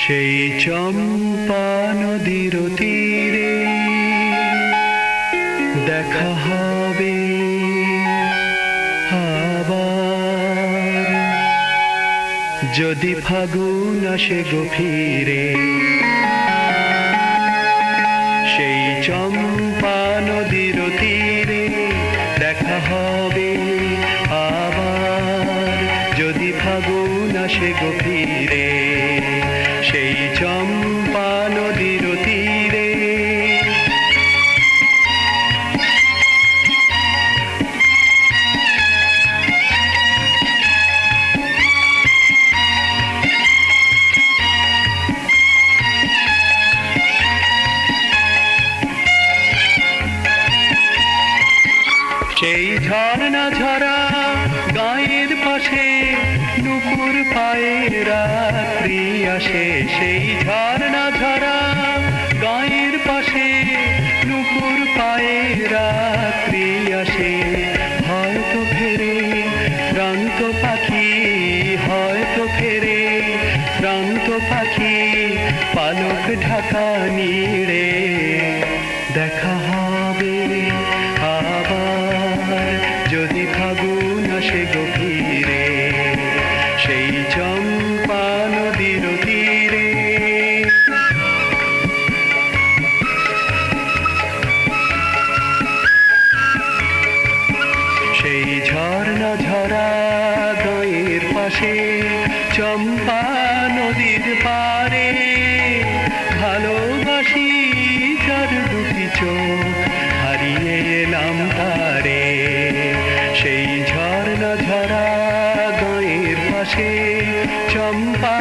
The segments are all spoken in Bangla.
সেই চম্পা নদীর তীরে দেখা হবে আবার, যদি ফাগুন আসে গো ফিরে। সেই চম্পা নদীর তীরে দেখা হবে আবার, যদি ফাগুন আসে গো ফিরে। সেই চম্পা নদীর তীরে সেই ঝর্ণা ঝরা গায়ের পাশে নুপুর পায়ে রাত্রি আসে। সেই ঝর্ণা ঝরা গায়ের পাশে নুপুর পায়ে রাত্রি আসে। হয়তো ফেরে প্রান্ত পাখি, হয়তো ফেরে প্রান্ত পাখি, পালক ঢাকা নীড়ে দেখা হবে আবার, যদি ফাগুন আসে গো ফিরে। সেই চম্পা নদীর তীরে সেই ঝর্ণা ঝরা গায়ের পাশে চম্পা নদীর পারে ভালোবাসি যার দুটি চোখ, হারিয়ে এলাম তারে। সেই ঝর্ণা ঝরা গায়ের পাশে চম্পা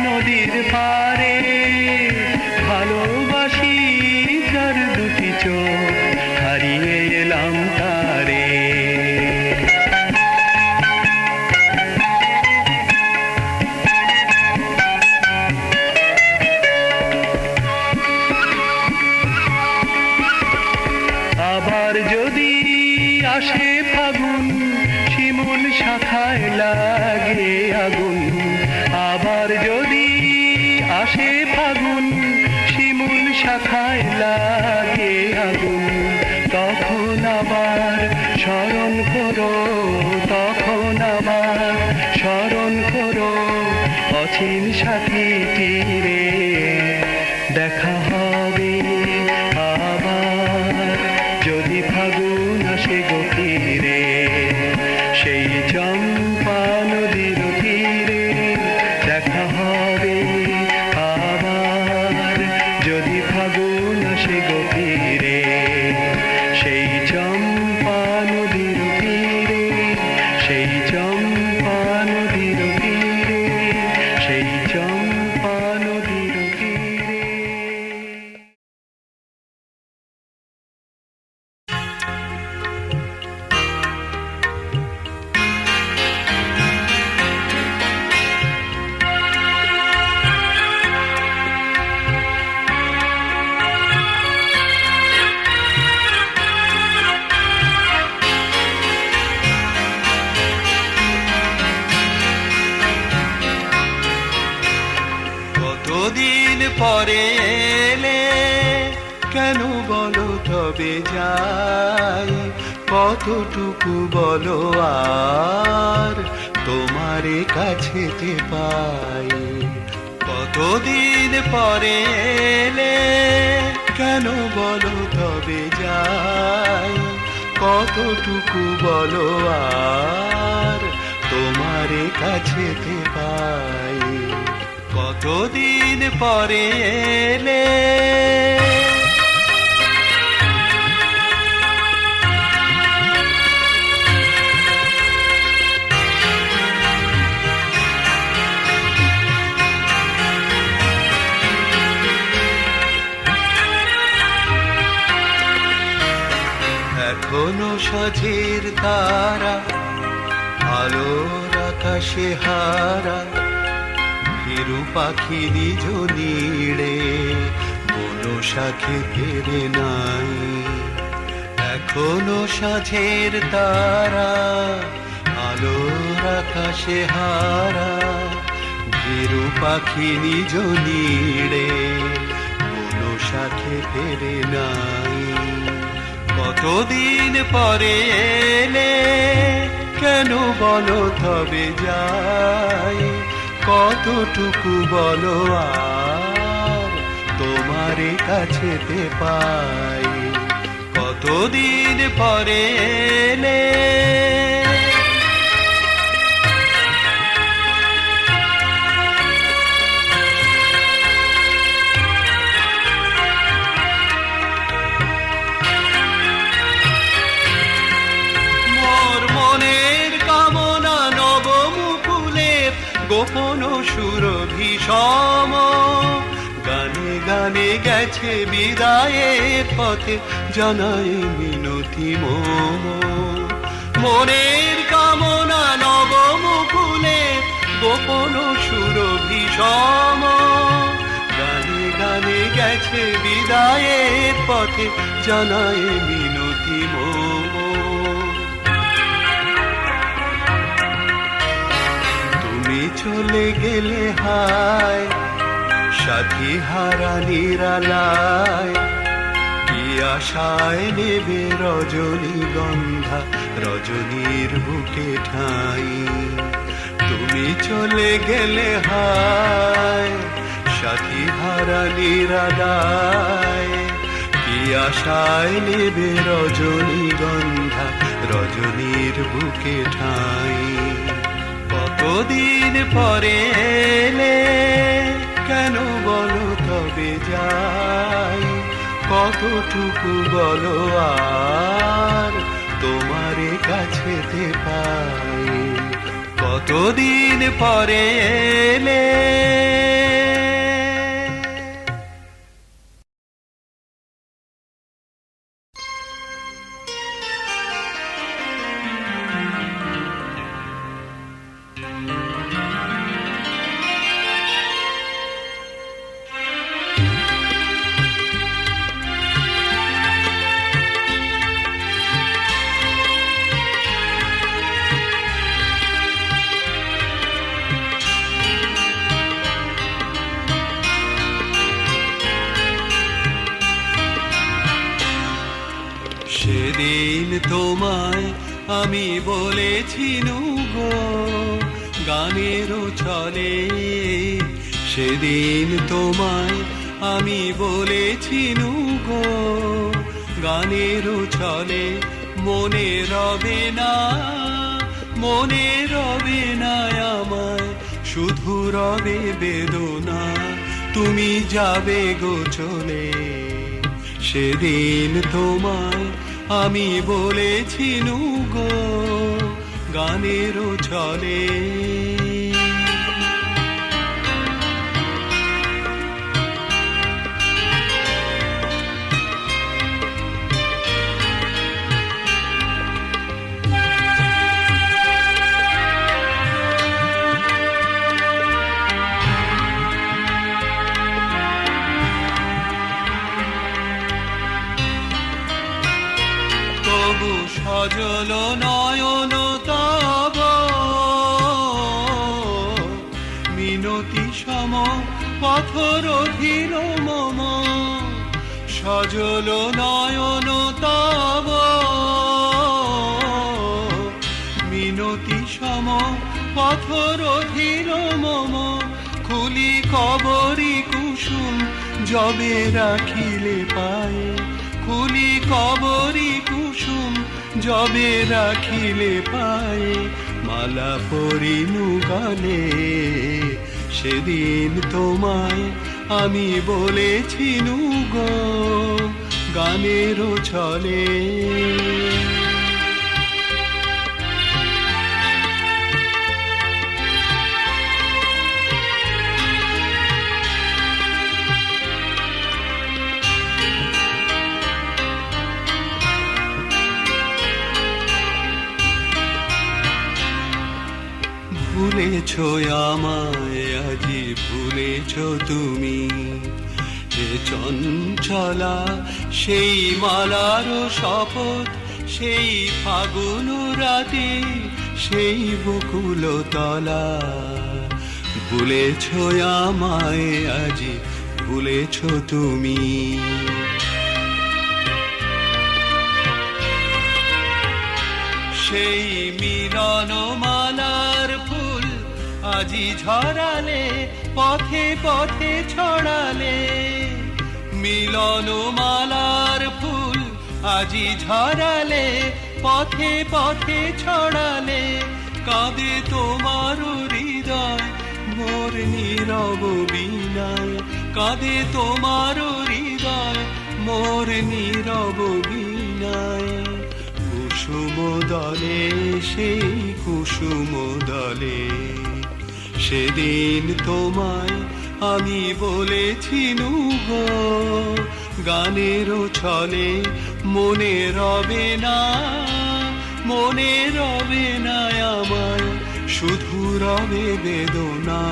নদীর পারে ভালোবাসি যার দুটি চোখ, হারিয়ে এলাম তারে। আবার যদি আসে ফাগুন শিমুল শাখায় লাগে আগুন, আবার যদি আসে ফাগুন শিমুল শাখায় লাগে আগুন, তখন আবার স্মরণ করো, তখন আবার স্মরণ করো অচিন সাথীটি রে। দেখা হবে আবার, যদি ফাগুন আসে গো ফিরে। সেই চম্পা নদীর তীরে দেখা হবে আবার, যদি ফাগুন আসে গো ফিরে। সেই চম্পা নদীর তীরে, সেই চম্পা নদীর তীরে, সেই চম্পা নদীর তীরে। কতদিন পরে এলে কেন বলো তবে যাই, কতটুকু বলো আর তোমারে কাছেতে পাই। কতদিন পরে এলে কেন বলো তবে যাই, কতটুকু বলো আর তোমারে কাছেতে পাই। কতদিন পরে এলে এখনো সাঁঝের তারা আলোর আকাশে হারা, ভীরু পাখি নিজ নীড়ে কোনো শাখে ফেরে নাই। এখনো সাঁঝের তারা আলোর আকাশে হারা, ভীরু পাখি নিজ নীড়ে কোনো শাখে ফেরে নাই। কতদিন পরে এলে কেন বলো তবে যাই, কতটুকু বলো আর তোমারে কাছেতে পাই। কতদিন পরে এলে গোপন সুরভি সম গানে গানে গেছে বিদায়ের পথে জানাই মিনতি মম। মনের কামনা নবমুকুলে গোপন সুরভি সম গানে গানে গেছে বিদায়ের পথে জানাই মিনতি মম। চলে গেলে হায় সাথী হারা নিরালায়, কি আশায় নেবে রজনীগন্ধা রজনীর বুকে ঠাঁই। তুমি চলে গেলে হায় সাথী হারা নিরালায়, কি আশায় নেবে রজনীগন্ধা রজনীর বুকে ঠাঁই। কতদিন পরে এলে কেন বলো তবে যাই, কতটুকু বলো আর তোমারে কাছেতে পাই। কতদিন পরে এলে সেদিন তোমায় আমি বলেছি গো গানেরও ছলে, সেদিন তোমায় আমি বলেছি গো গানেরও ছলে, মনে রবে না মনে রবে না আমায়, শুধু রবে বেদনা তুমি যাবে গো চলে। সেদিন তোমায় আমি বলেছি গো গানেরও ছলে। সজল নয়ন তব মিনতি সম পথরধির মম, সজল নয়ন তব মিনতি সম পথরধির মম, খুলি কবরী কুসুম যবে রাখিলে পায়ে, খুলি কবরী কুসুম যবে রাখিলে পায়ে, মালা পরিনু গালে। সেদিন তোমায় আমি বলেছি গো গানেরও ছলে। ভুলেছ আমায় আজি ভুলেছ তুমি, এ চঞ্চলা সেই মালার শপথ, সেই ফাগুন রাতে সেই বকুল তলা, ভুলেছ আমায় আজি ভুলেছ তুমি। সেই মিলন মালার ফুল আজি ঝরালে পথে পথে ছড়ালে, মিলন মালার ফুল আজি ঝরালে পথে পথে ছড়ালে, কাঁদে তোমার হৃদয় মোর নীরব বিনায়, কাঁদে তোমার হৃদয় মোর নীরব বিনায়। কুসুম দলে সেই কুসুম দলে সেদিন তোমায় আমি বলেছি গো, গানের ছলে মনে রবে না, মনে রবে না আমায়, শুধু রবে বেদনা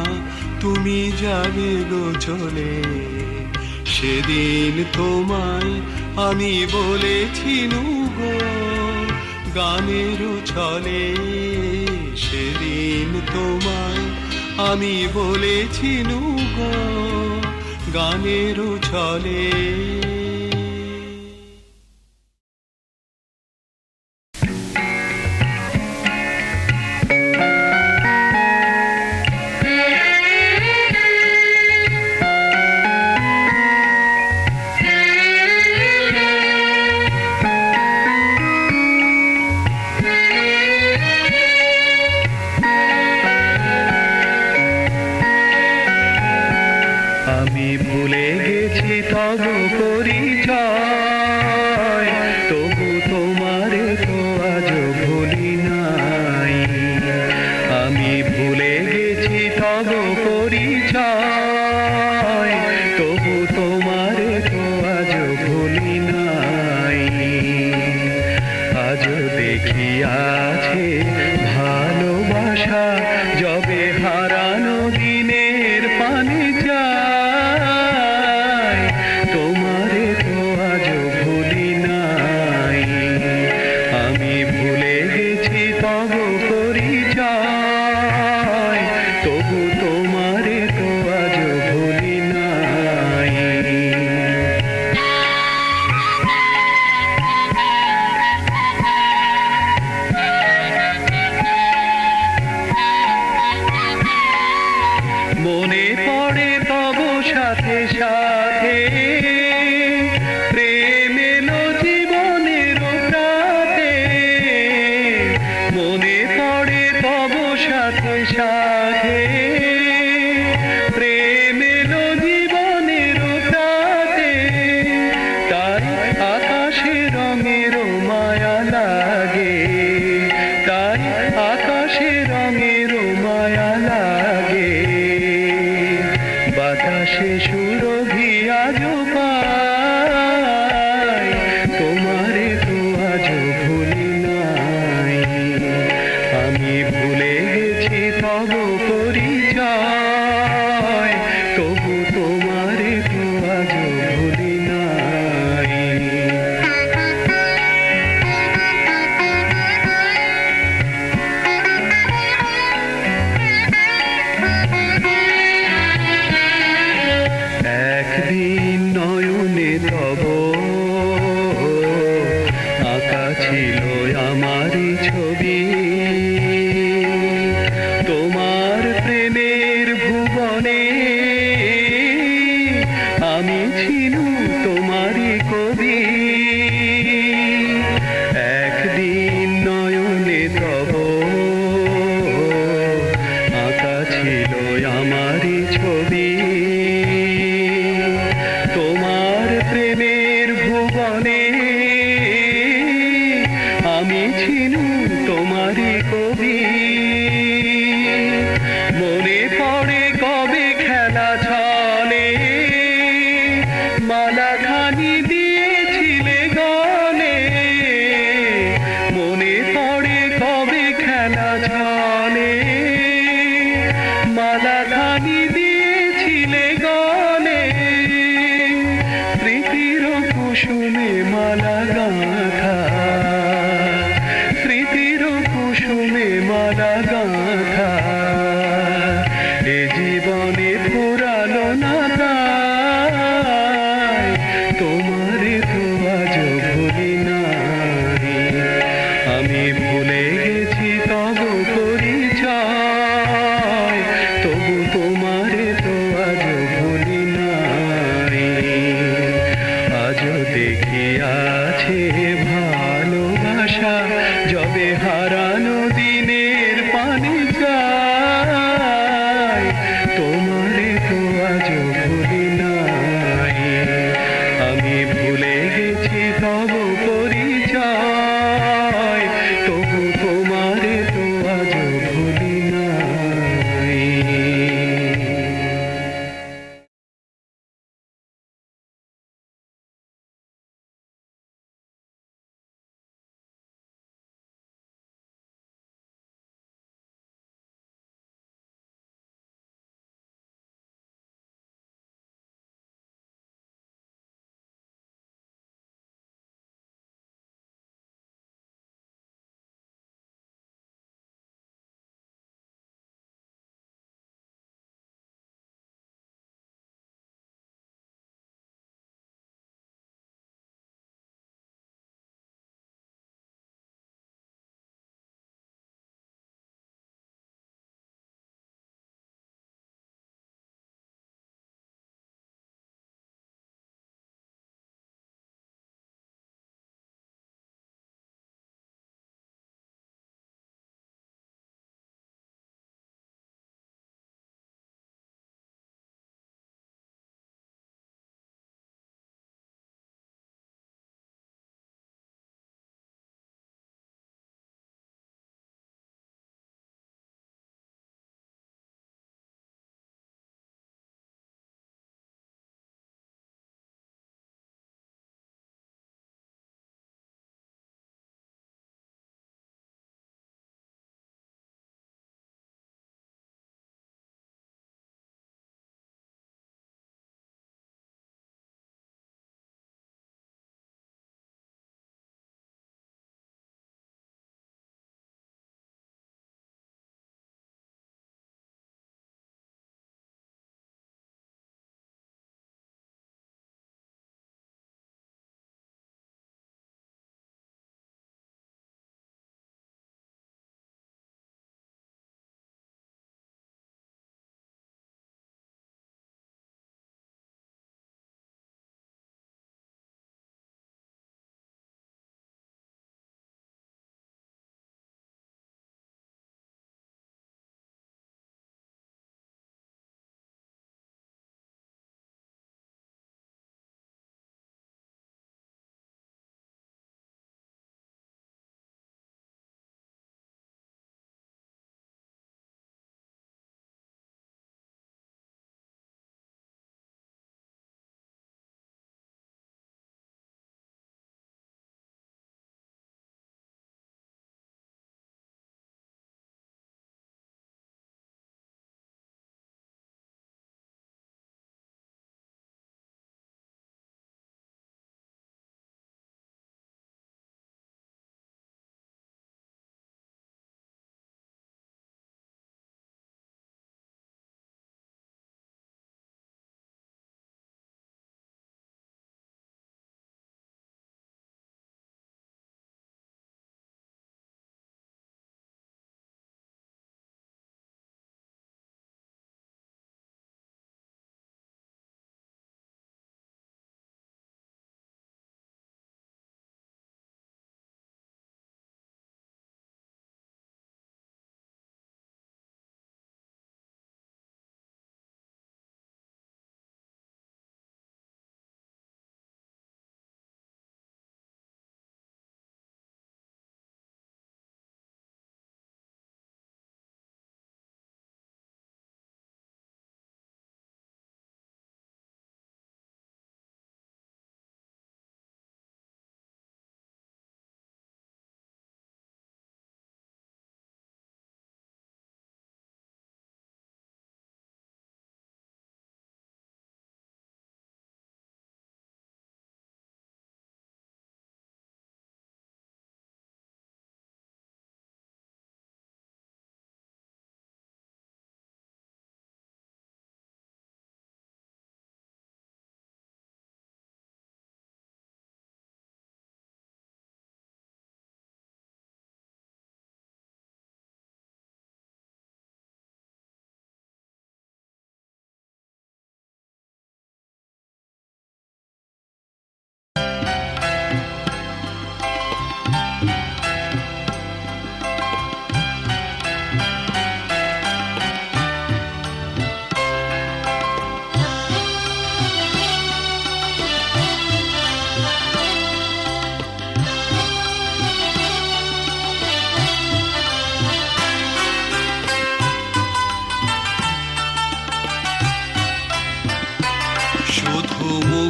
তুমি যাবে গো চলে। সেদিন তোমায় আমি বলেছি গো, গানের ছলে সেদিন তোমায় আমি বলেছি গো, গানের ছলে। আমি ভুলে গেছি তব পরিচয়, তবু তোমার তো আজ ভুলি নাই। আমি ভুলে গেছি তব পরিচয়, তবু তোমার তো আজ ভুলি নাই। আজ দেখিয়াছে ভালোবাসা যবে হারানো দিনের পানে যায়, তোমারে তো আজ ভুলি নাই। আমি ভুলে গেছি তব পরিচয়, তবু তোমারে তো আজ ভুলি নাই। মনে পড়ে তব সাথে সাথে প্রেম এলো জীবনের প্রাতে, মনে পড়ে তব সাথে সাথে প্রেম এলো জীবনের প্রাতে। তাই আকাশে রঙের মায়া লাগে, তাই আকাশে রঙের মায়া লাগে, বাতাসে সুরভি আজ পাই, তোমারে তো আজ ভুলি নাই। আমি ভুলে গেছি তব পরিচয়, তবু তোমারে তো আজ ভুলি নাই। একদিন নয়নে তব আঁকা ছিল আমার ছবি, তোমার প্রেমে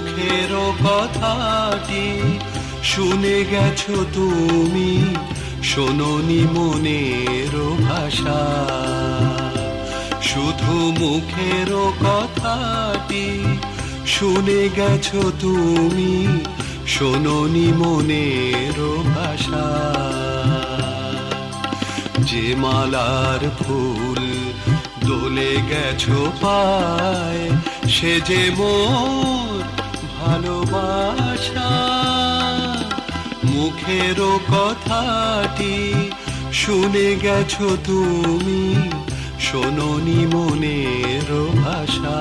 মুখেরও কথাটি শুনে গেছো তুমি, শোনোনি মনেরও ভাষা। শুধু মুখেরও কথাটি শুনে গেছো তুমি, শোনোনি মনেরও ভাষা। যে মালার ফুল দোলে গেছো পায়, সে যে মোর ভালোবাসা। মুখেরও কথাটি শুনে গেছো তুমি, শোনোনি মনেরও ভাষা।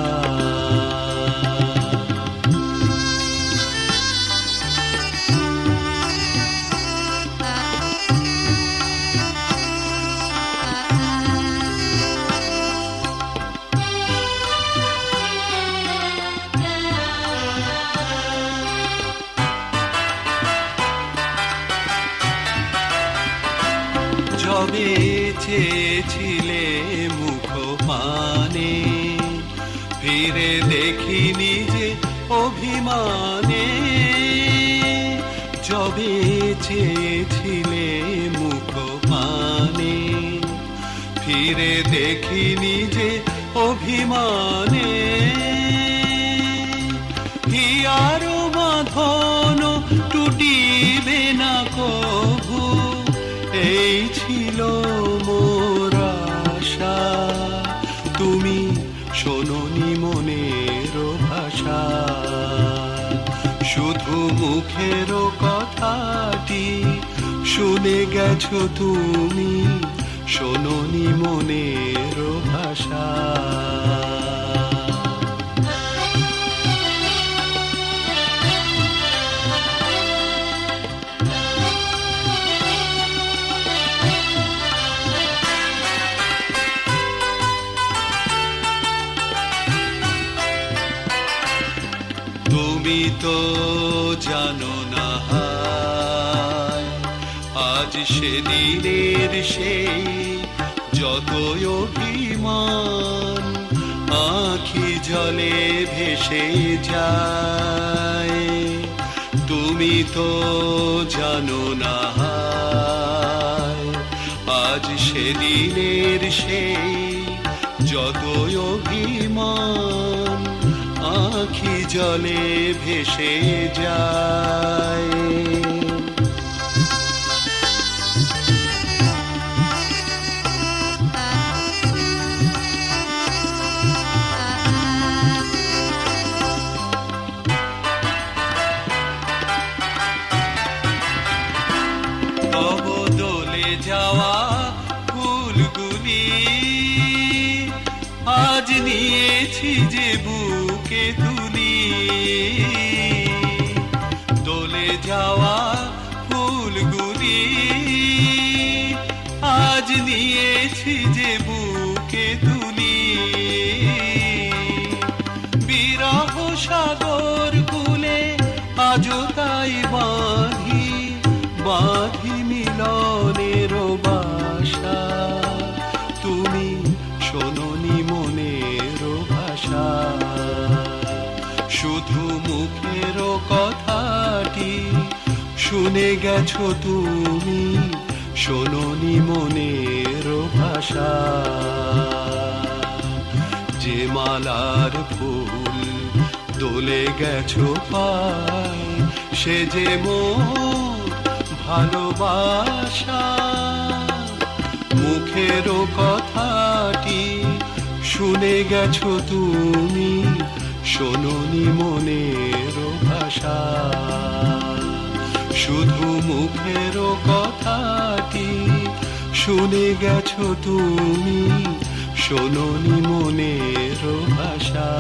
যবে চেয়েছিলে মুখ পানে, ফিরে দেখিনি যে অভিমানে। যবে চেয়েছিলে মুখ পানে, ফিরে দেখিনি যে অভিমানে। হিয়ার বাঁধন টুটিবে না কভু, এই ছিল মোর আশা। তুমি শোনোনি মনেরও ভাষা। শুধু মুখেরও কথাটি শুনে গেছো তুমি, শোনোনি মনেরও ভাষা। তুমি তো জানো না হায়, আজ সেদিনের সেই যতই অভিমান আঁখি জলে ভেসে যায়। তুমি তো জানো না হায়, আজ সেদিনের সেই যতই অভিমান আঁখি জলে ভেসে যায়। তব দোলে যাওয়া ফুলগুলি আজ নিয়েছি যে বুকে তুলি। দোলে যাওয়া ফুলগুলি আজ নিয়েছি যে বুকে তুলি। বিরহ সাগর কূলে আজও তাই বাঁধি, বাঁধি মিলনের বাসা। তুমি শোনোনি মনেরও ভাষা। শুধু মুখেরও কথাটি শুনে গেছো তুমি, শোনোনি মনেরও ভাষা। যে মালার ফুল দোলে গেছো পায়, সে যে মোর ভালোবাসা। মুখেরও কথাটি শুনে গেছো তুমি, শোনোনি মনেরও ভাষা। শুধু মুখেরও কথাটি শুনে গেছো তুমি, শোনোনি মনেরও ভাষা।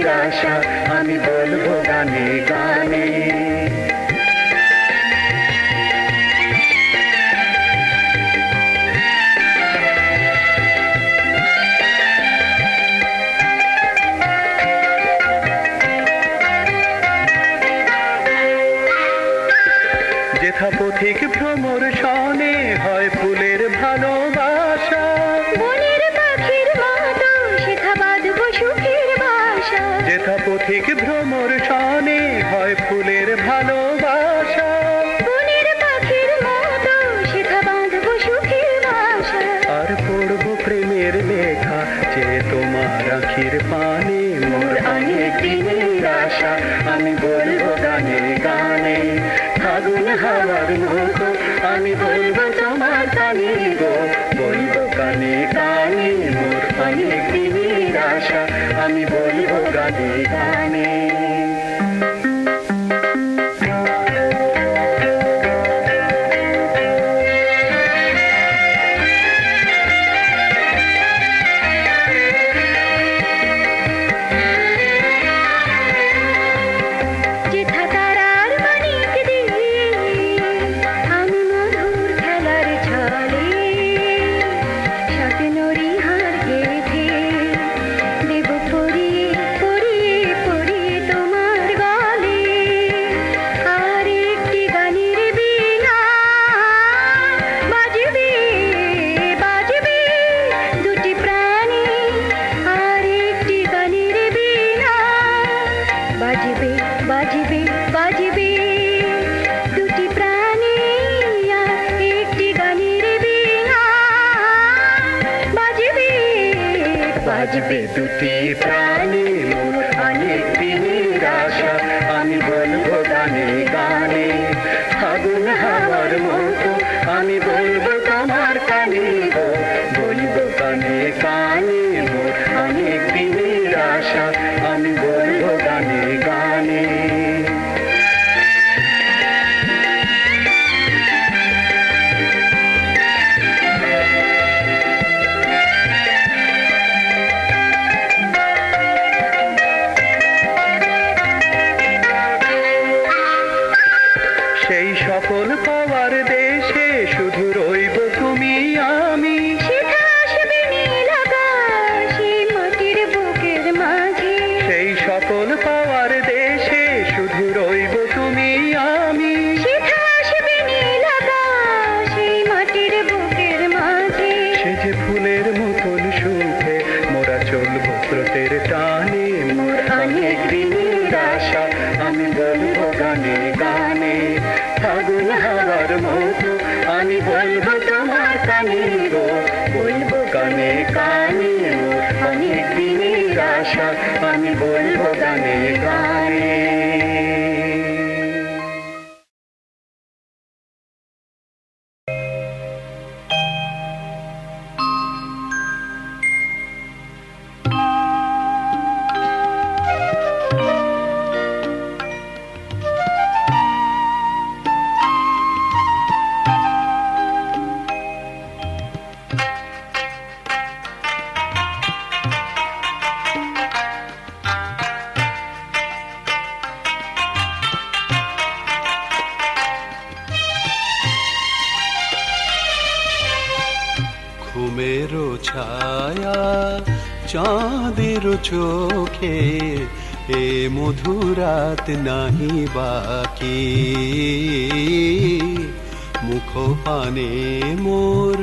পৃথিবীর আশা আমি বলবো গানে গানে। যেথা পথিক ভ্রমর শনে হয় ফুলের ভালোবাসা, বনের পাখির মতো সেথা বাঁধব সুখের বাসা। যেথা পথিক ভ্রমর শনে হয় ফুলের ভালোবাসা, বনের পাখির মতো সেথা বাঁধব সুখের বাসা। আর পড়বো প্রেমের লেখা যে তোমার আখির পানে মোর অনেক দিনের আশা আমি বলবো গানে গানে। ফাগুন হাওয়ার মতো আমি বলবো তোমার কানে গো, বলবো কানে কানে মোর অনেক দিনের আশা আমি বলবো গানে গানে। যেথা তারার মানিক দিয়ে আমি মধুর খেলার ছলে স্বপ্নরি হার গেথে দেব পরিয়ে পরিয়ে পরিয়ে তোমার গলে। আর একটি গানের বীণা বাজবে বাজবে দুটি প্রাণী। আর একটি গানের বীণা বাজবে বাজবে বাজবে দুটি প্রাণী। আর একটি গানের বীণা বাজবে বাজবে দুটি প্রাণী মোর অনেক দিনের আশা আমি বলবো গানে গানে। ফাগুন হাওয়ার মতো আমি বলবো তোমার কানে গো, বলবো কানে কানে মোর অনেক দিনের আশা আমি বলবো গানে গানে। সেই সকল পাওয়ার দেশে শুধু রইব তুমি আমি, সেথা আসবে নীল আকাশ এই মাটির বুকের মাঝে। সেই সকল পাওয়ার দেশে শুধু রইব তুমি আমি। সেথা আসবে নীল আকাশ এই মাটির বুকের মাঝে। সে যে ফুলের মতন সুখে মোরা চলবো স্রোতের টানে মোর অনেক দিনের আশা আমি বলবো গানে গানে। ফাগুন হাওয়ার মতো আমি বলবো তোমার কানে গো, বলবো গানে কানে মোর অনেক দিনের আশা আমি বলবো গানে গানে। ঘুমেরও ছায়া চাঁদের চোখে এ মধুরাত নাহি বাকি। মুখ পানে মোর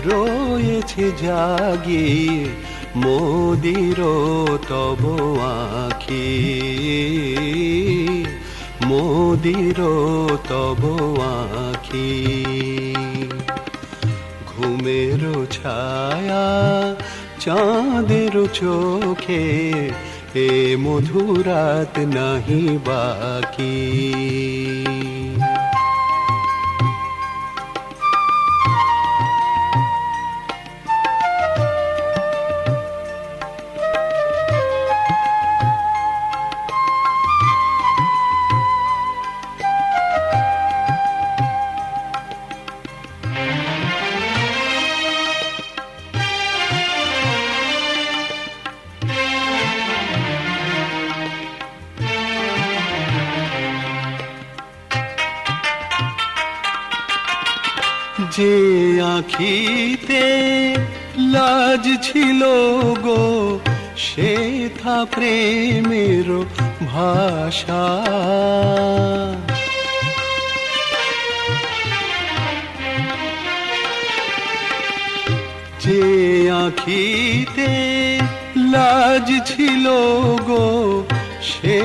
রয়েছে জাগি মোদির তব আখি। মোদির তব আখি ঘুমের ছায়া চাঁদের চোখে এ মধুরাত নাহি বাকি। যে আঁখিতে লাজ ছিল গো, সে থা প্রেমের ভাষা। যে আঁখিতে লাজ ছিল গো, সে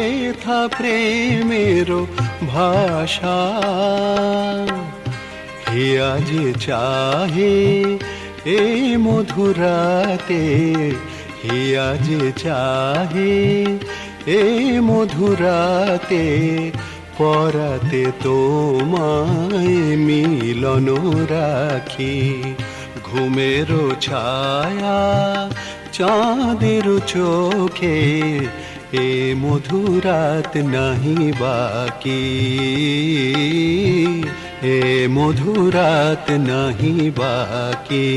থা প্রেমের ভাষা। হে আজ চাহে এ মধুরাতে, হে আজ চাহে এ মধুরাতে, পরাতে তোমায় মিলন রাখি। ঘুমের ছায়া চাঁদের চোখে, এ মধুরাত নাহি বাকি, এ মধুরাত নাহি বাকি।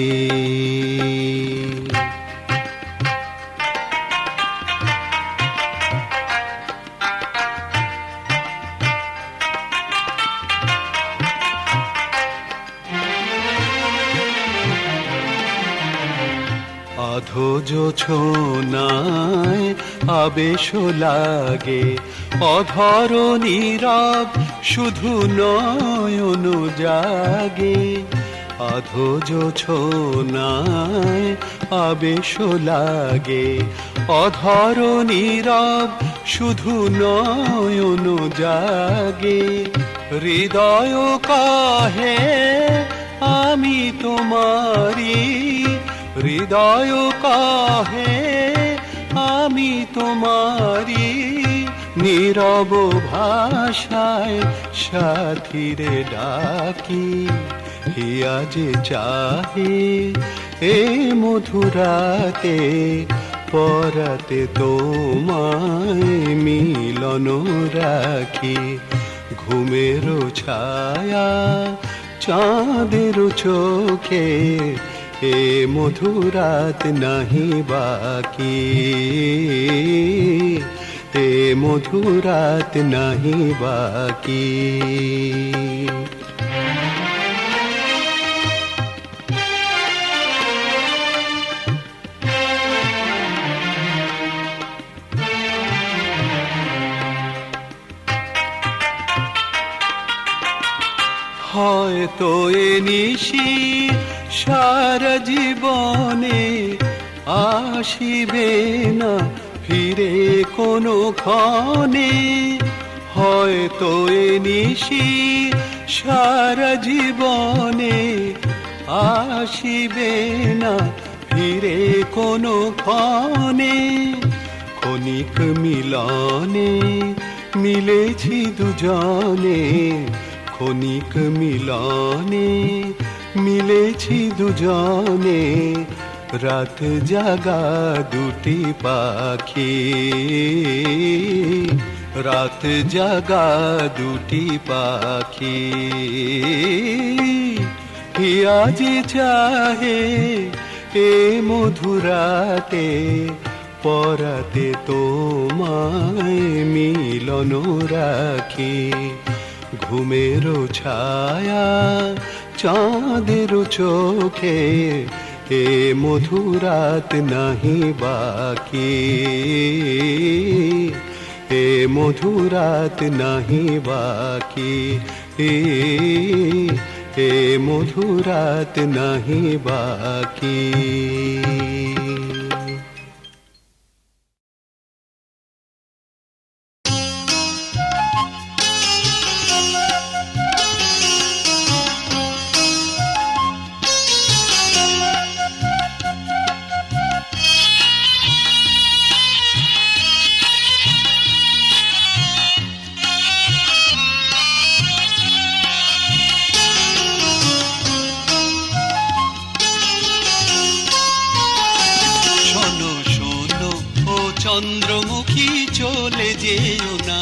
আধো জোছনায় আবেশ লাগে, অধর নীরব শুধু নয়ন জাগে। আধো জোছনায় আবেশ লাগে, অধর নীরব শুধু নয়ন জাগে। হৃদয় কাহে আমি তোমারি, হৃদয় কাহে আমি তোমারি। নীরব ভাষায় সাথীরে ডাকি, হিয়া যে চাহে এ মধুরাতে, পরাতে তোমায় মিলন রাখি। ঘুমের ছায়া চাঁদের চোখে, এ মধুরাত নাহি বাকি, এ মধুরাত নাহি বাকি। হয়তো এ নিশি সারা জীবনে আসিবে না ফিরে কোনো ক্ষণে। হয়তো এ নিশি সারা জীবনে আসিবে না ফিরে কোনো ক্ষণে। ক্ষণিক মিলনে মিলেছি দুজনে, ক্ষণিক মিলনে মিলেছি দুজনে। রাত জাগা দুটি পাখি, রাত জাগা দুটি পাখি। হিয়া যে চাহে এ মধুরাতে, পরাতে তোমায় মিলন রাখি। ঘুমের ছায়া চাঁদের চোখে, এ মধুরাত নাহি বাকি, এ মধুরাত নাহি বাকি, এ মধুরাত নাহি বাকি। চন্দ্রমুখী চলে যেও না,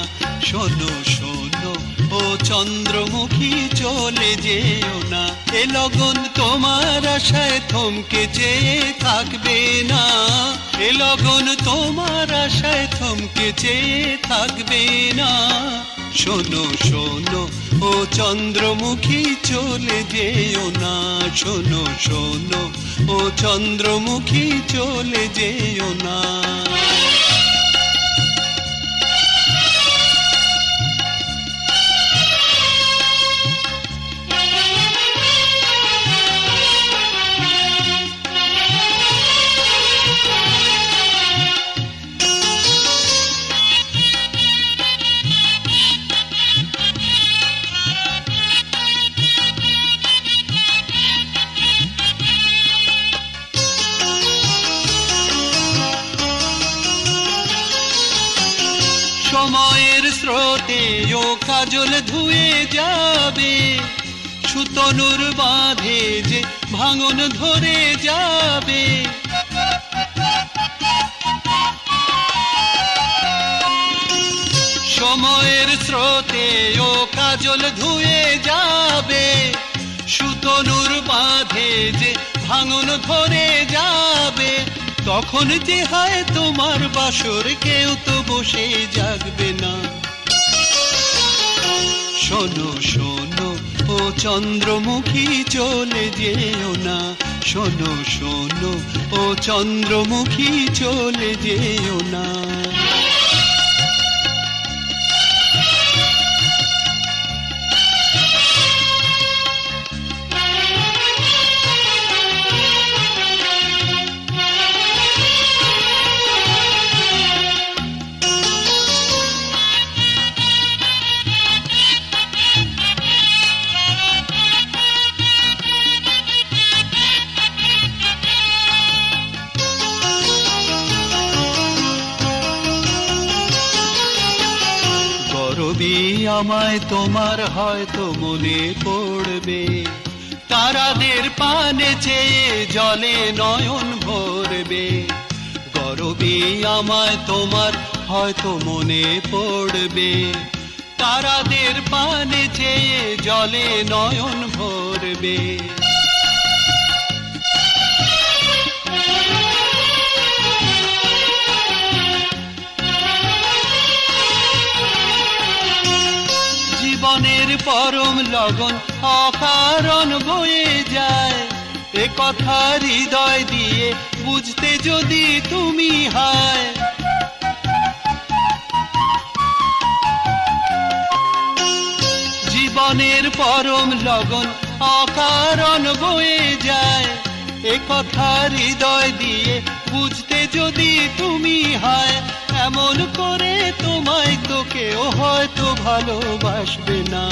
শোনো শোনো ও চন্দ্রমুখী চলে যেও না, এ লগন তোমার আশায় থমকে চেয়ে থাকবে না, এ লগন তোমার আশায় থমকে চেয়ে থাকবে না। শোনো শোনো ও চন্দ্রমুখী চলে যেও না, শোনো শোনো ও চন্দ্রমুখী চলে যেও না। সময়ের স্রোতে ও কাজল ধুয়ে যাবে, সুতনুর বাঁধে যে ভাঙন ধরে যাবে। সময়ের স্রোতে ও কাজল ধুয়ে যাবে, সুতনুর বাঁধে যে ভাঙন ধরে যাবে। তখন যে হয় তোমার বাসর কেউ তো বসে জাগবে না। শোনো শোনো ও চন্দ্রমুখী চলে যেও না, শোনো শোনো ও চন্দ্রমুখী চলে যেও না। গরবি আমায় তোমার হয়তো মনে পড়বে, তারাদের পানে চেয়ে জলে নয়ন ভরবে। গরবি আমায় তোমার হয়তো মনে পড়বে, তারাদের পানে চেয়ে জলে নয়ন ভরবে। জীবনের পরম লগন অকারণ বয়ে যায়, এ কথা হৃদয় দিয়ে বুঝতে যদি তুমি হয়। জীবনের পরম লগন অকারণ বয়ে যায়, এ কথা হৃদয় দিয়ে বুঝতে যদি তুমি হয়। এমন করে তোমায় তো কেউ হয়তো ভালোবাসবে না।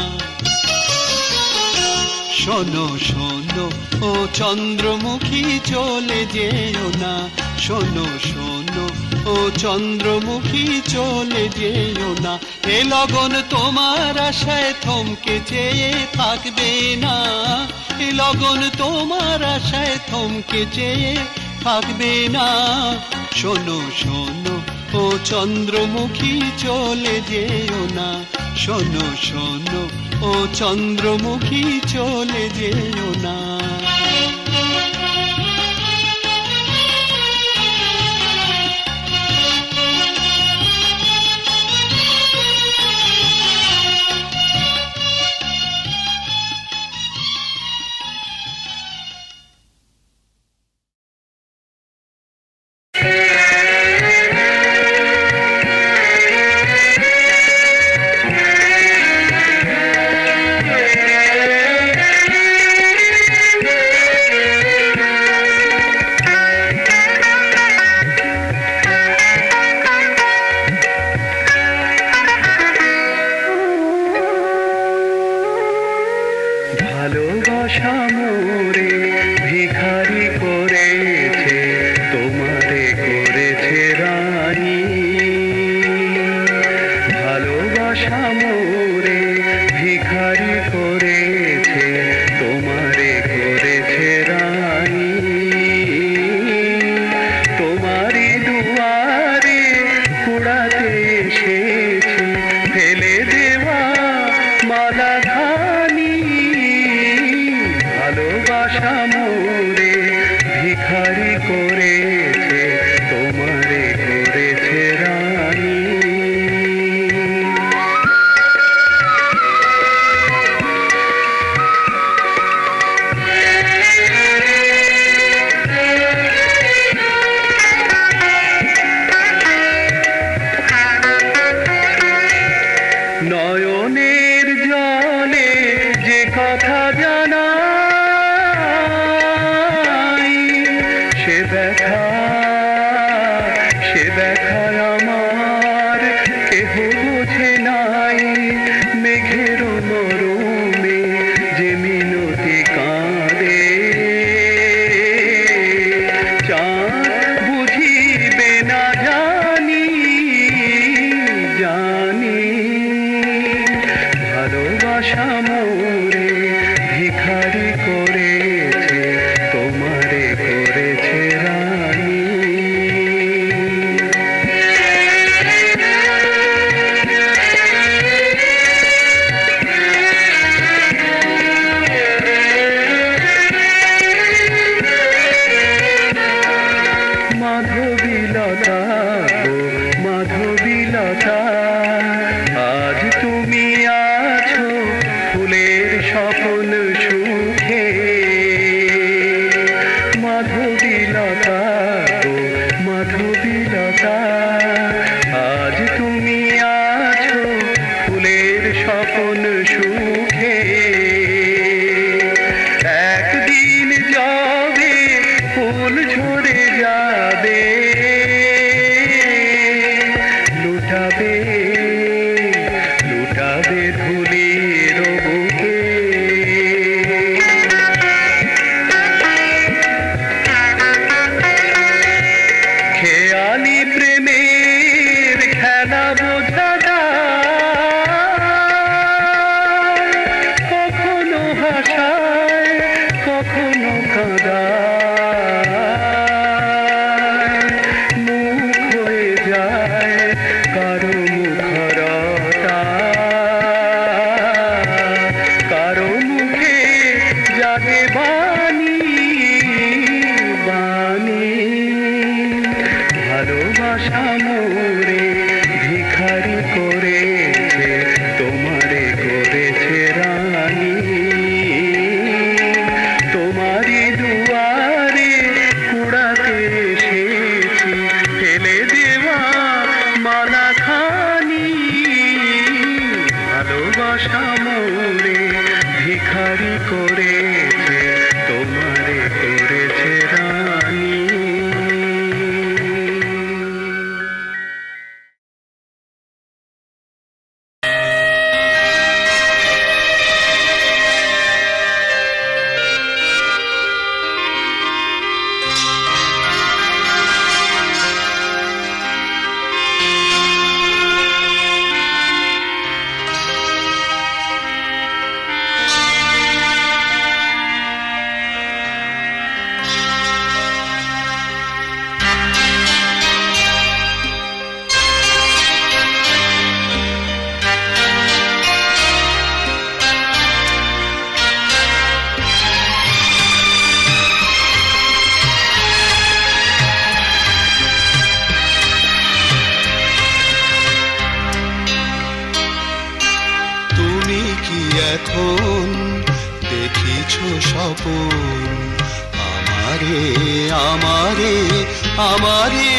শোনো শোনো ও চন্দ্রমুখী চলে যেও না, শোনো শোনো ও চন্দ্রমুখী চলে যেও না। এ লগন তোমার আশায় থমকে চেয়ে থাকবে না, এ লগন তোমার আশায় থমকে চেয়ে থাকবে না। শোনো শোনো ও চন্দ্রমুখী চলে যেও না, শোনো শোনো ও চন্দ্রমুখী চলে যেও না। ভালোবাসা মোরে ভিখারি করেছে, তোমারে করেছে রানী। ভালোবাসা মোরে ভিখারি করেছে, তোমারে করেছে রানী। তোমারই দুয়ারে কুড়াতে এসেছি, ফেলে দেওয়া মালা কেহ বোঝে নাই মেঘের মরমে যে মিনতি কাঁদে চাঁদ বুঝিবে না জানি জানি ভালোবাসা মোরে ভিখারি করেছে তোমারে করেছে রানী মাধবীলতা গো মাধবীলতা আজ তুমি আছো ফুলের স্বপন সুখে মাধবীলতা গো মাধবীলতা আজ তুমি আছো ফুলের স্বপন সুখে একদিন যাবে ফুল ঝরে যাবে লুটাবে লুটাবে ধুলির বুকে খেয়ালি প্রেমের খেলা বোঝা কখনো হাসায় কখনো কাঁদায় মুখ হয়ে যায় কারো মুখরতা কারো মুখে জাগে বাণী বাণী ভালোবাসা মোরে ভিখারি করেছে তোমারে করেছে রানী তোমারই দুয়ারে কুড়াতে এসেছি ফেলে দেওয়া মালা খানি ভালোবাসা মোরে ভিখারি করেছে তোমারে করেছে রানী এখন দেখিছ স্বপন আমারে আমারে আমারে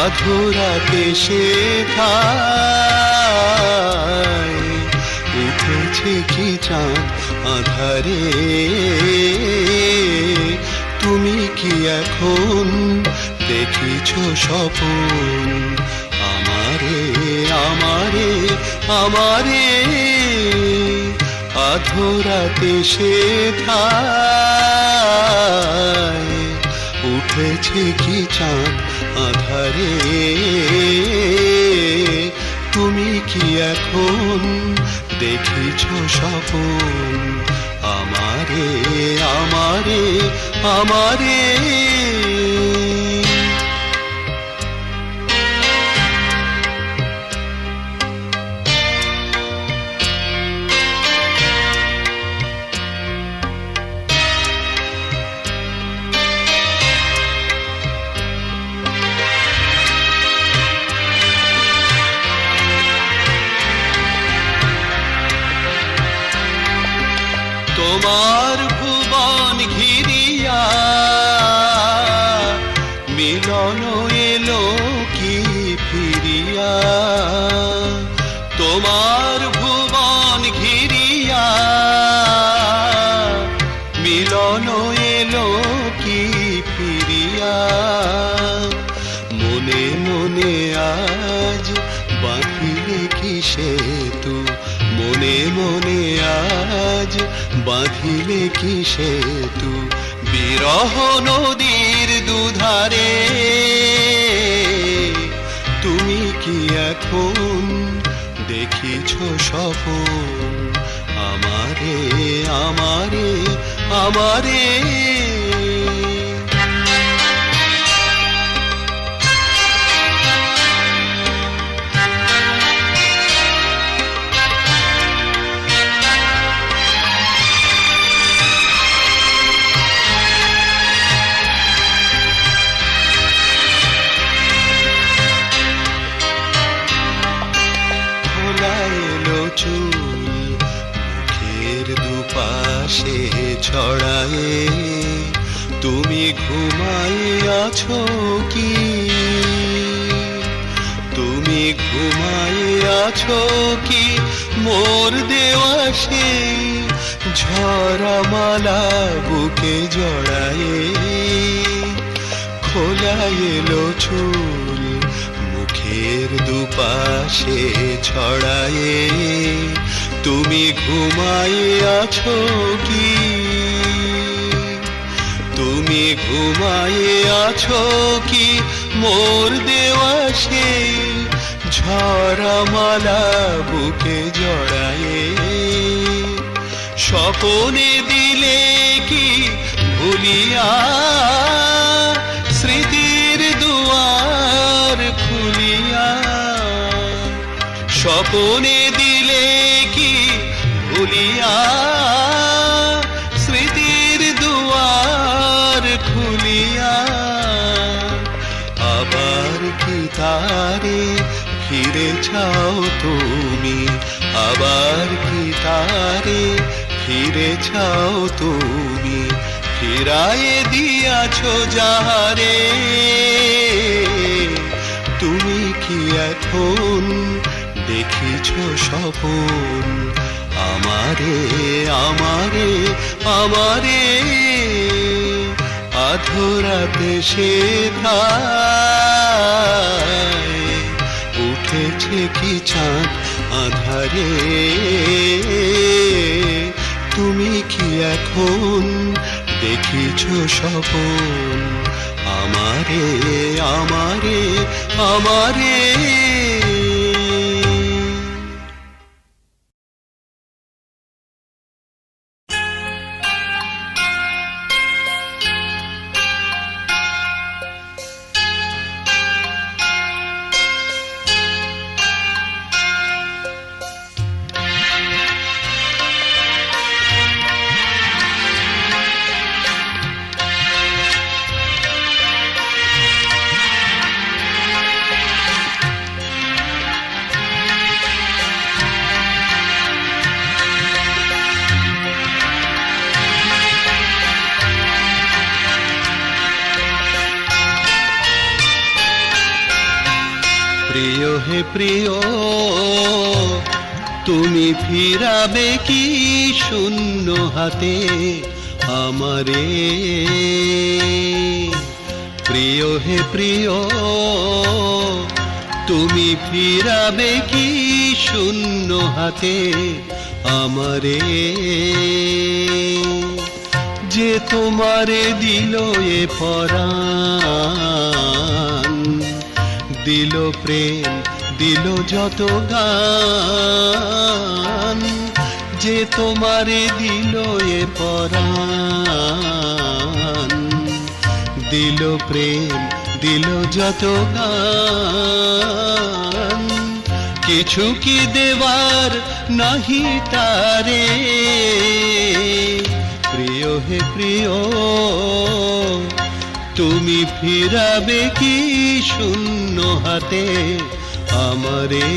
আধরাতে শেখায় উঠেছে কি চাঁদ আধারে তুমি কি এখন দেখিছ স্বপন আমারে আমারে আমারে আধরাতে শেখায় উঠেছে কি চাঁদ আধারে তুমি কি এখন দেখিছ স্বপন আমারে আমারে আমারে তোমার ভুবন ঘিরিয়া বাঁধিলে কি সেতু মনে মনে আজ, বাঁধিলে কি সেতু বিরহ নদীর দুধারে। তুমি কি এখন দেখিছ স্বপন আমারে আমারে আমারে? চুল মুখের দুপাশে ছড়ায়ে, তুমি ঘুমাইয়াছো কি? তুমি ঘুমাইয়াছো কি মোর দেওয়া সেই ঝরা মালা বুকে জড়ায়ে? খোলা এলো চুল মুখের দুপাশে ছড়ায়ে, তুমি ঘুমাইয়াছো কি? তুমি ঘুমাইয়াছো কি মোর দেওয়া সেই ঝরা মালা বুকে জড়ায়ে? স্বপনে দিলে কি ভুলিয়া স্মৃতির দুয়ার খুলিয়া? স্বপনে দিলে কি ভুলিয়া স্মৃতির দুয়ার খুলিয়া? আবার কি তারে ফিরে চাও তুমি? আবার কি তারে ফিরে চাও তুমি? ফিরায়ে দিয়াছো যাহারে। তুমি কি এখন দেখিছ স্বপন আমারে আমারে আমারে? আধরাতে সেথায় উঠেছে কি চাঁদ আধারে? তুমি কি এখন দেখিছ স্বপন আমারে আমারে আমারে? প্রিয় হে প্রিয়, তুমি ফিরাবে কি শূন্য হাতে আমারে? প্রিয় হে প্রিয়, তুমি ফিরাবে কি শূন্য হাতে আমারে? যে তোমারে দিল এ পরাণ, দিল প্রেম দিল যত গান, যে তোমারে দিল এ পরাণ, দিল প্রেম দিল যত গান, কিছু কি দেবার নাহি তারে? প্রিয় হে প্রিয়, তুমি ফিরাবে কি শূন্য হাতে আমারে?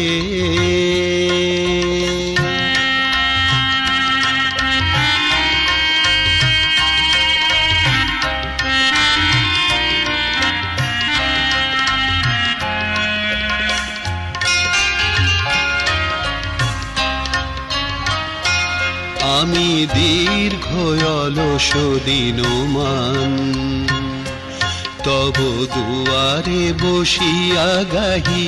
আমি দীর্ঘ অলস দিনমান তব দুয়ারে বসিয়া গাহি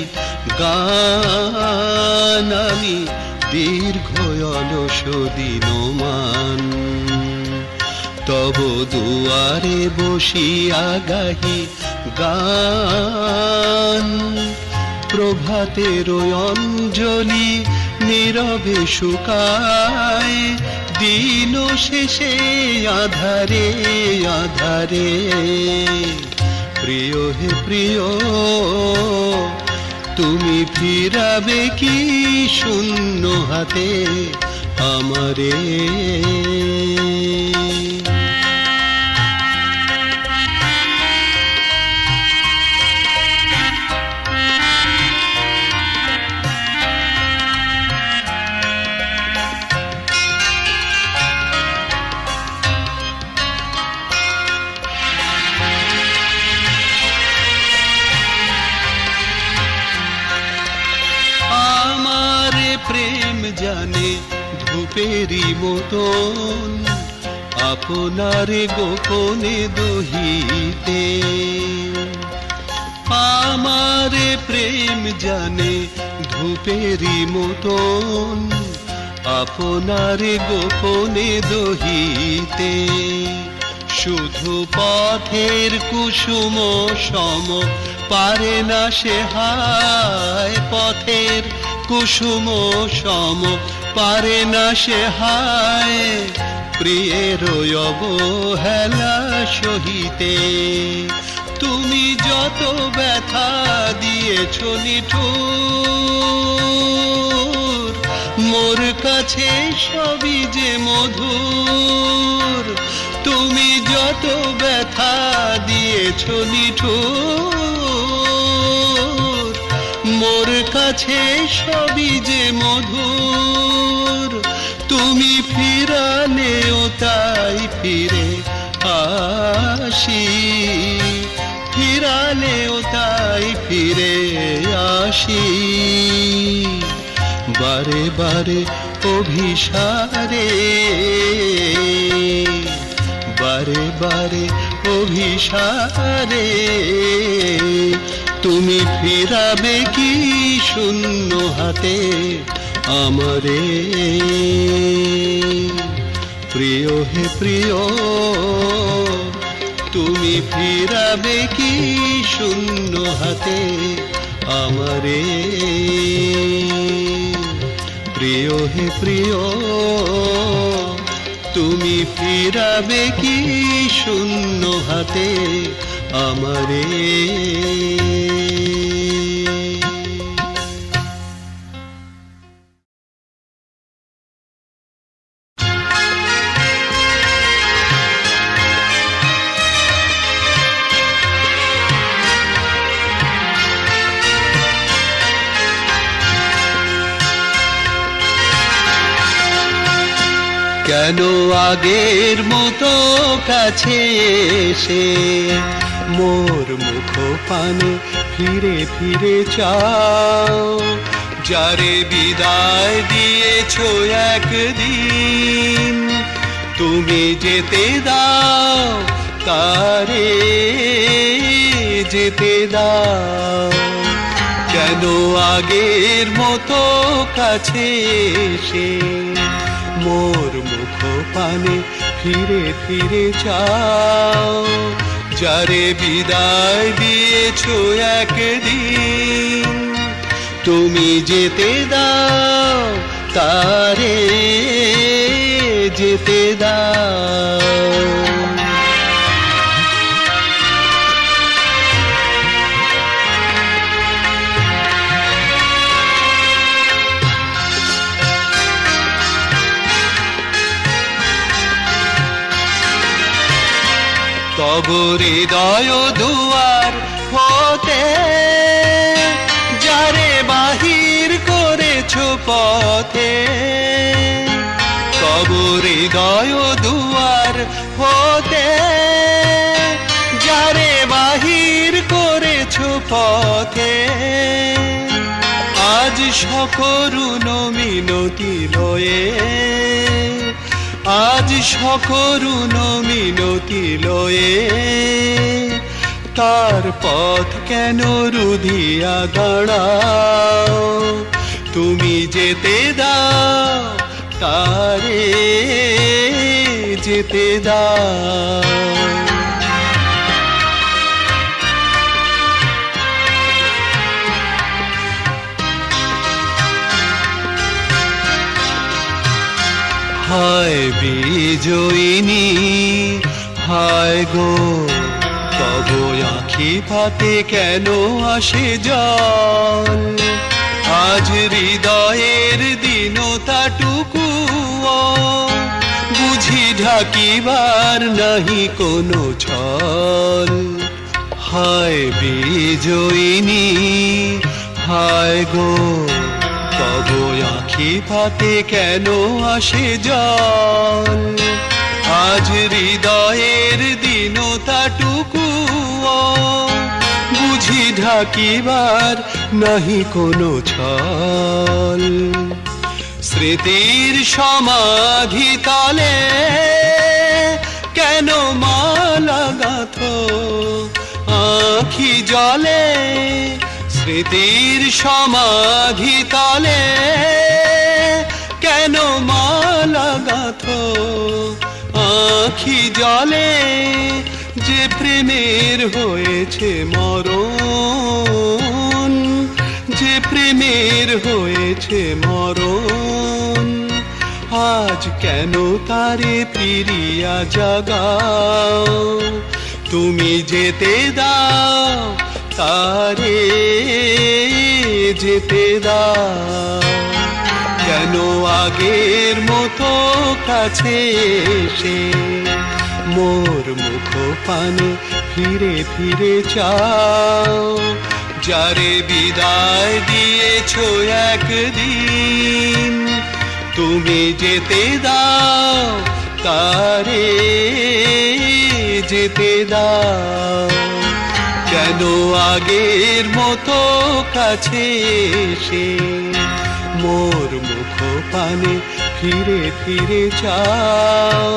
গান আমি দীর্ঘ অলস দিনমান তব দুয়ারে বসিয়া গাহি গান প্রভাতের অঞ্জলি নীরবে শুকায় দিন শেষে আধারে আধারে প্রিয় হে প্রিয় তুমি ফিরাবে কি শূন্য হাতে আমারে প্রেম জানে ধূপেরই মতন আপনার গোপনে দহিতে আমার প্রেম জানে ধূপেরই মতন আপনার গোপনে দহিতে শুধু পথের কুসুম সম পারে না সে হায় পথের কুসুম সম পারে না সে হায় প্রিয়ের অবহেলা সহিতে তুমি যত ব্যথা দিয়েছ নিঠুর মোর কাছে সবই যে মধুর তুমি যত ব্যথা দিয়েছ নিঠুর মোর কাছে সবই যে মধুর তুমি ফিরালেও তাই ফিরে আসি ফিরালেও তাই ফিরে আসি বারে বারে অভিসারে বারে বারে অভিসারে তুমি ফিরাবে কি শূন্য হাতে আমারে প্রিয় হে প্রিয় তুমি ফিরাবে কি শূন্য হাতে আমারে প্রিয় হে প্রিয় তুমি ফিরাবে কি শূন্য হাতে আমারে কেন আগের মতো কাছে এসে মোর মুখ পানে ফিরে ফিরে চাও যারে বিদায় দিয়েছো একদিন তুমি যেতে দাও তারে যেতে দাও কেন আগের মতো কাছে এসে মোর মুখ পানে ফিরে ফিরে চাও যারে বিদায় দিয়েছো একদিন তুমি যেতে দাও তারে যেতে দাও তব হৃদয় দুয়ার হতে যারে বাহির করেছো পথে তব হৃদয় দুয়ার হতে যারে বাহির করেছো পথে আজ সকরুণ মিনতি লয়ে আজ সকরুণ মিনতি লয়ে তার পথ কেন রুধিয়া দাঁড়াও? তুমি যেতে দাও তারে, যেতে দাও। হায় বিজয়িনী, হায় গো, তব আঁখি পাতে কেন আসে জল? আজ হৃদয়ের দীনতাটুকু বুঝি ঢাকিবার নাহি কোনো ছল। হায় বিজয়িনী, হায় গো, তব আঁখি পাতে কেন আসে জল? আজ হৃদয়ের দীনতাটুকু বুঝি ঢাকিবার নাহি কোনো ছল। স্মৃতির সমাধি তলে কেন মালা গাঁথো আঁখি জলে? স্মৃতির সমাধি তলে কেন মালা গাঁথো আঁখি জলে? যে প্রেমের হয়েছে মরণ, যে প্রেমের হয়েছে মরণ, আজ কেন তারে ফিরিয়া জাগাও? তুমি যেতে দাও তারে, যেতে দাও। কেন আগের মতো কাছে এসে মোর মুখ পানে ফিরে ফিরে চাও? যারে বিদায় দিয়েছো একদিন, তুমি যেতে দাও তারে, যেতে দাও। কেন আগের মতো কাছে এসে মোর মুখ পানে ফিরে ফিরে চাও?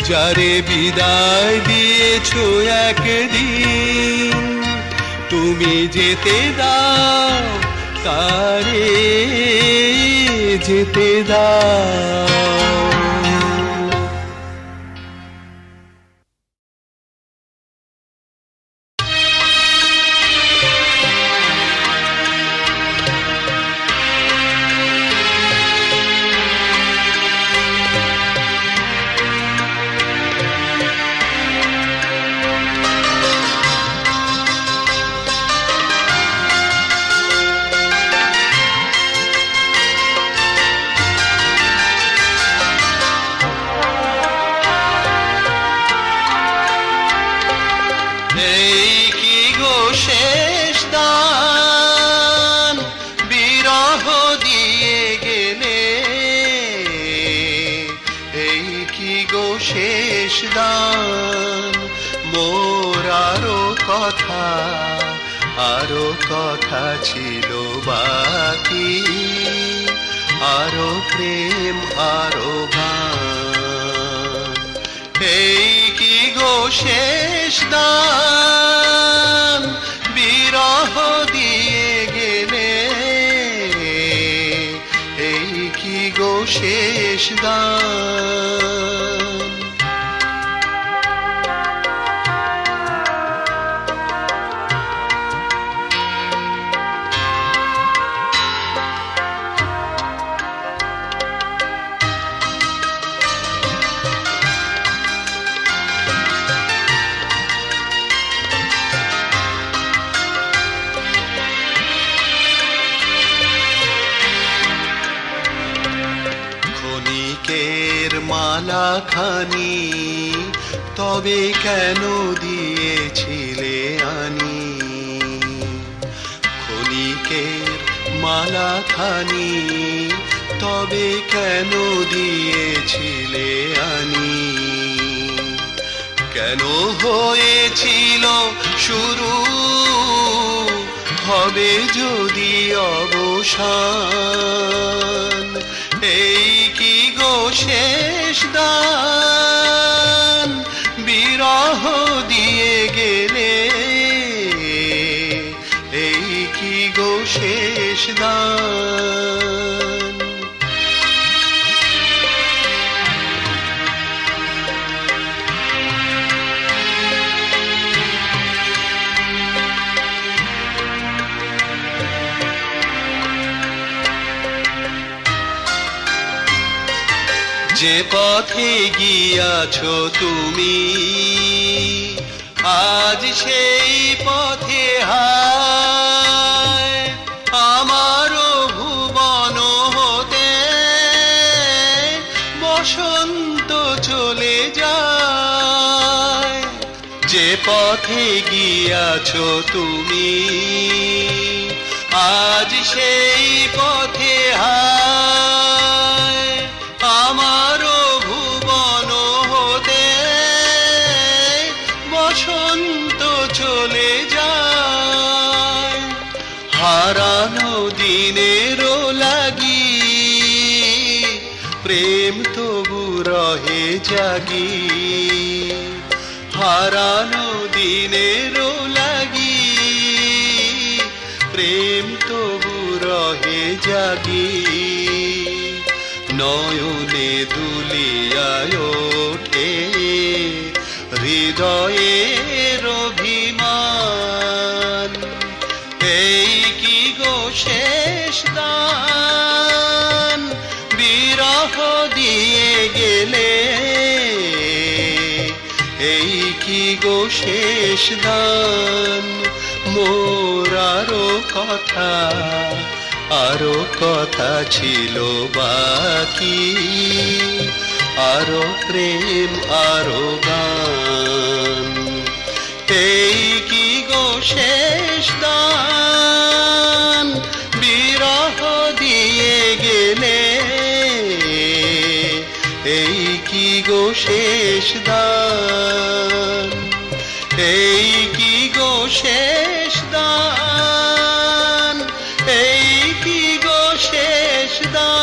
যারে বিদায় দিয়েছো একদিন, তুমি যেতে দাও তারে, যেতে দাও। শেষ দান মোর আরো কথা ছিল বাকি, আরো প্রেম আরো গান। এই কি গো শেষ দান বিরহ দিয়ে গেলে, এই কি গো শেষ দান। মালা খানি তবে কেন দিয়েছিলে আনি? ক্ষণিকের মালা খানি তবে কেন দিয়েছিলে আনি? কেন হয়েছিল শুরু, হবে যদি অবসান? এই কি গো শেষ দান বিরহ দিয়ে গেলে, শেষ দান। যে পথে গিয়াছ তুমি আজ সেই পথে হায়, আমারও ভুবন হতে বসন্ত চলে যায়। যে পথে গিয়াছ তুমি আজ সেই পথে হায়, আমারও ভুবন হতে বসন্ত চলে যায়। হারানো দিনেরও লাগি প্রেম তবু রহে জাগি, হারানো দিনেরও লাগি প্রেম তবু রহে জাগি। নয়নে দুলিয়ায় ওঠে হৃদয়ের অভিমান, এই কি গো শেষ দান বিরহ দিয়ে গেলে, এই কি গো শেষ দান। মোর আরো কথা ছিল বাকি, আরো প্রেম আরো গান, এই কি গো শেষ দান বিরহ দিয়ে গেলে, এই কি গো শেষ দান, এই কি গো শেষ দান, এই কি গো শেষ দান।